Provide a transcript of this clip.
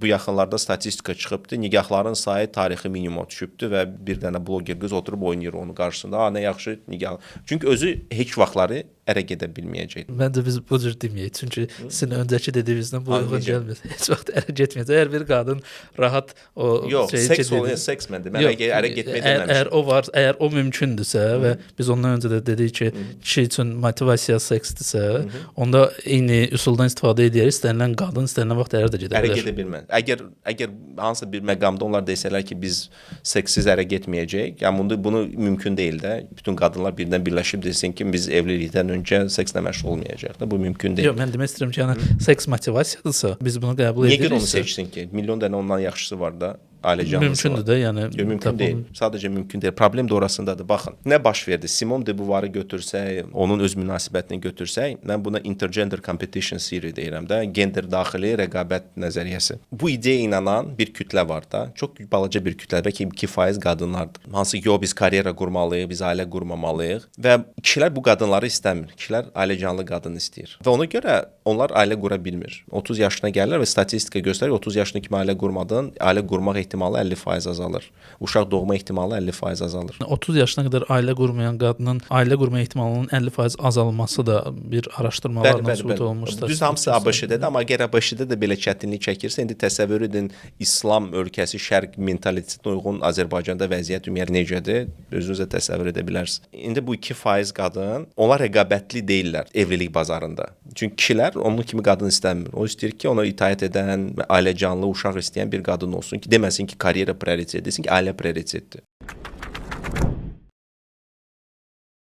Bu yaxınlarda statistika çıxıbdı. Nigahların sayı tarixi minimuma düşübdü və bir dənə bloger qız oturub oynayır onun qarşısında. Ha, nə yaxşı nigah. Çünki özü heç vaxtları ərə gedə bilməyəcək. Məncə biz bu cür deməyək. Çünki sizin öncəki dediyinizdən bu uyğun necə? gəlmir. Heç vaxt ərə getməyəcək. Əgər bir qadın rahat o Yox, şeyi seks keçirdi- olan seks mən demək. Yox, Ərə getməyə əgər deməmişəm. o var, əgər o mümkündürsə və biz ondan öncə də dedik ki, kişi üçün motivasiya seksdirsə, onda eyni üsuldan istifadə edərək istənilən qadın istənilən vaxt ərə də gedə Ərə bilər. gedə bilməz. Əgər hansısa bir məqamda onlar desələr ki, biz seksiz ərə getməyəcəyik, yəni bunu mümkün deyil də. Bütün qadınlar birdən birləşib desin ki, biz evlilikdən öncə sekslə məşğul olmayacağıq da. Bu mümkün deyil. Yox, mən demək istəyirəm ki, yəni seks motivasiyadırsa, biz bunu qəbul Niyə görə onu ediriksə, seçsin ki? Milyon dənə ondan yaxşısı var da. Ailə canlısı mümkündür var. də, yəni Yox, mümkün deyil. Sadəcə mümkün deyil. Problem də orasındadır. Baxın, nə baş verdi? Simone de Beauvoir'ı götürsək, onun öz münasibətini götürsək, mən buna intergender competition theory deyirəm də, gender daxili rəqabət nəzəriyyəsi. Bu ideyaya inanan bir kütlə var da, çox balaca bir kütlə, bəlkə 2% qadınlardır. Hansı ki, biz karyera qurmalıyıq, biz ailə qurmamalıyıq və kişilər bu qadınları istəmir. Kişilər ailə canlı qadın istəyir. Və ona görə onlar ailə qura bilmir. 30 yaşına gəlirlər və statistika göstərir, 30 yaşına kimi ailə qurmadan ailə qurmaq ehtimalı 50% azalır. Uşaq doğma ehtimalı 50% azalır. 30 yaşına qədər ailə qurmayan qadının ailə qurma ehtimalının 50% azalması da bir araşdırmalarla sübut olmuşdur. Düz hamısı ABŞ-dədir, amma əgər ABŞ-də də belə çətinlik çəkirsə, indi təsəvvür edin, İslam ölkəsi şərq mentalitetinə uyğun Azərbaycanda vəziyyət ümumiyyətlə necədir? Özünüzə təsəvvür edə bilərsiniz. İndi bu 2% qadın, onlar rəqabətli deyillər evlilik bazarında. Çünki kişilər onun kimi qadın istəmir. O istəyir ki, ona itaət edən, ailə canlı, uşaq istəyən bir qadın olsun ki, deməsin ki, karyera prioritetdir, desin ki, ailə prioritetdir.